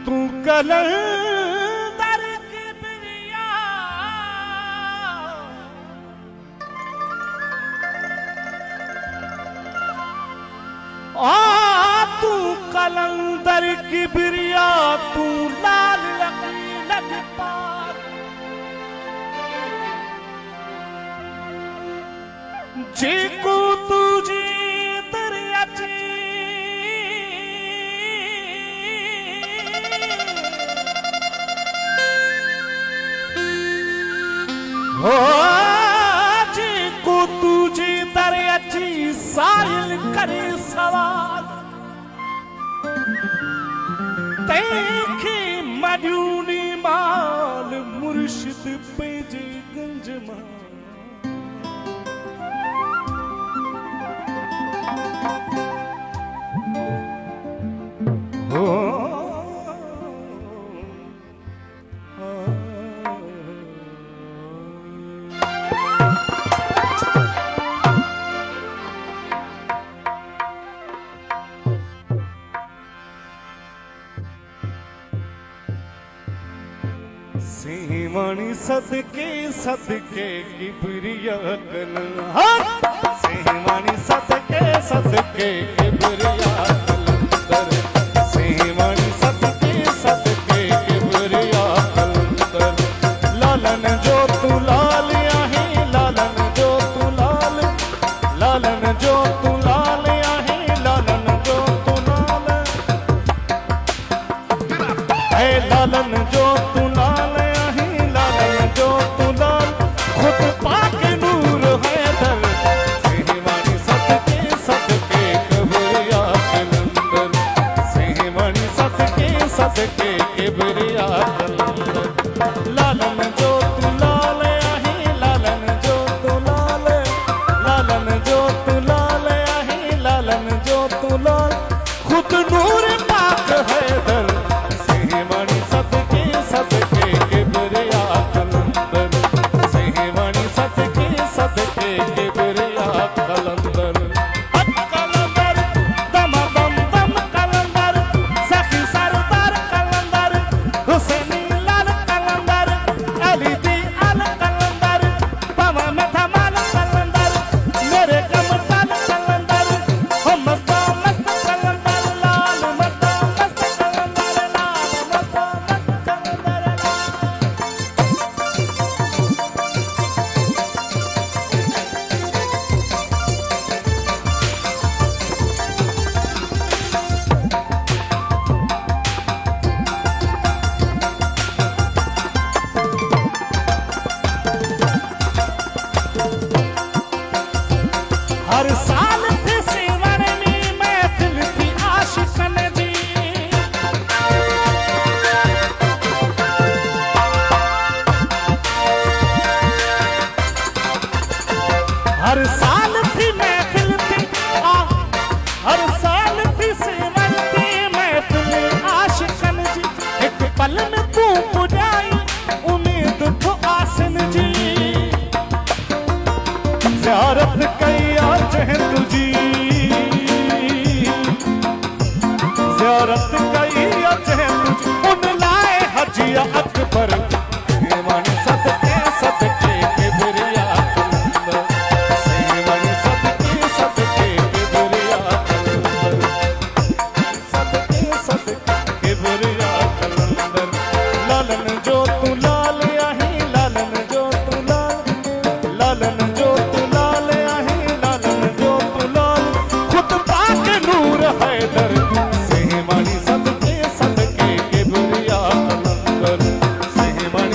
तू कलंदर की बिरिया तू कलंदर की बिरिया तू लाल लगी लग पार जी को तुझी दरियाची हो जी को तुझी दरियाची साहिल करे सवाल देखी मजूनी माल मुर्शिद पेजे गंज माल सेवानी सदके सदके किबरिया कलंदर सेवानी सदके सदके किबरिया कलंदर सेवानी सदके सदके किबरिया कलंदर लालन जो तू लाल आहे लालन जो तू लाल लालन जो तू लाल आहे लालन जो तू लाल है लालन जो तू लाल जो तू लाल खुद पाक नूर हैदर सेहवानी सदके सदके किबरिया कलंदर सेहवानी सदके सदके किबरिया कलंदर लालन जो तू लाल आहे लालन जो तू लाल लालन जो तू लाल आहे लालन जो तू लाल खुद नूर पाक हैदर सेहवानी सदके सदके किबरिया सदके किबरिया कलंदर कलंदर दम दम दम कलंदर सखी सरदार कलंदर हुसैनी लाल कलंदर अली दी अल कलंदर पवा में धमाल कलंदर मेरे कमताल कलंदर हो मस्ता मस्त कलंदर लाल मस्ता मस्त कलंदर लाल मस्ता मस्त कलंदर हर साल थी सिवरनी महफिल थी आशिकन जी हर साल थी महफिल थी हर साल थी सिवरनी महफिल आशिकन जी एक पल में तू बुझाई उम्मीद तो आसन जी ज़ियारत कई आज है तुझी ज़ियारत कई आज है तुझी उन लाए हजिया अकबर सेवानी सदके सदके किबरिया कलंदर सेवानी सदके सदके किबरिया कलंदर सदके सदके किबरिया कलंदर लालन जो तू लाल आहे लालन जो तू लाल लालन जो तू लाल आहे लालन जो तू लाल खुद पाक नूर हैदर सेहवानी सदके सदके किबरिया कलंदर सेहवानी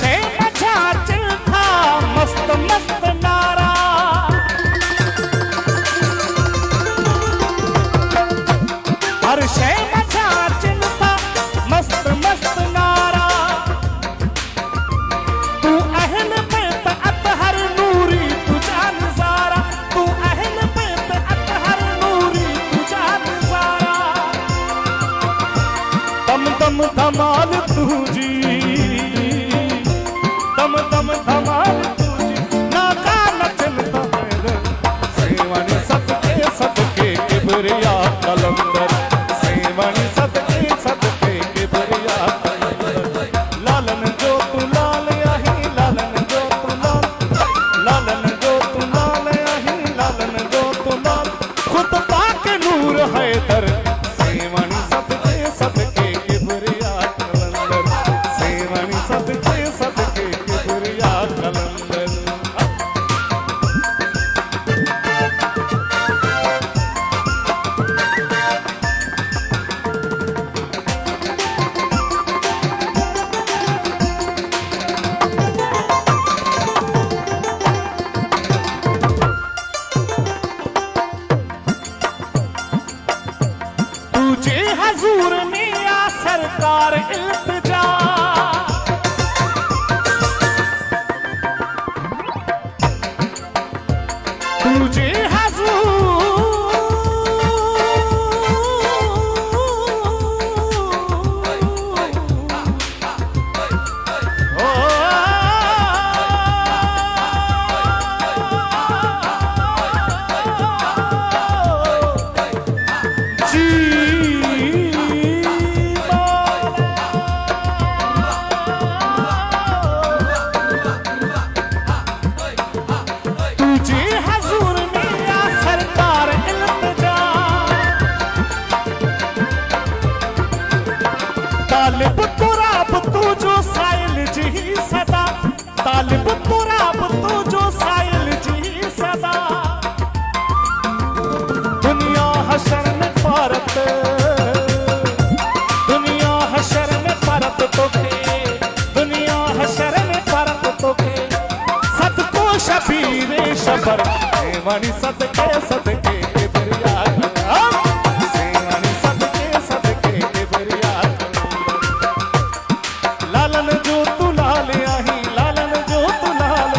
शे मचा चिल्था मस्त मस्त नारा, हर शे मचा चिल्था मस्त मस्त नारा। तू अहल बैत अतहर नूरी तुझा नजारा, तू अहल बैत अतहर नूरी तुझा नजारा। दम दम धमाल तुझी, दम दम धमाल तुझी, नाका नचलता है सेवानी सदके सदके किबरिया कलंदर, सेवानी सदके सदके किबरिया कलंदर। लालन जो तू लाल आही, लालन जो तू लाल, लालन जो तू लाल आही, लालन जो तू लाल, खुद पाक नूर हैदर, सेवानी सदके सदके किबरिया कलंदर, सेवानी सदके सदके किबरिया कलंदर। तुझे हजूर मिया सरकार इल्तिजा, तुझे तुझे हजूर मिया सरकार इल्तिजा। तालिब तुराब तू जो साइल जी सदा, तालिब तुराब तू जो साइल जी सदा। दुनिया हशर में भारत, दुनिया हशर में भारत तोखे, दुनिया हशर में भारत तोखे। सदको शबीरे शबर, सेवानी सदके सदके किबरिया कलंदर, सेवानी सदके सदके किबरिया कलंदर। लालन जो तू लाल आही, लालन जो तू लाल,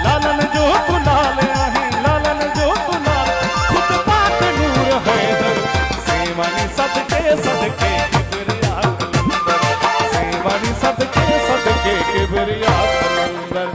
लालन जो तू लाल आही, लालन जो तू लाल, खुद पाक नूर हैदर, सेवानी सदके सदके किबरिया कलंदर, सेवानी सदके सदके किबरिया कलंदर।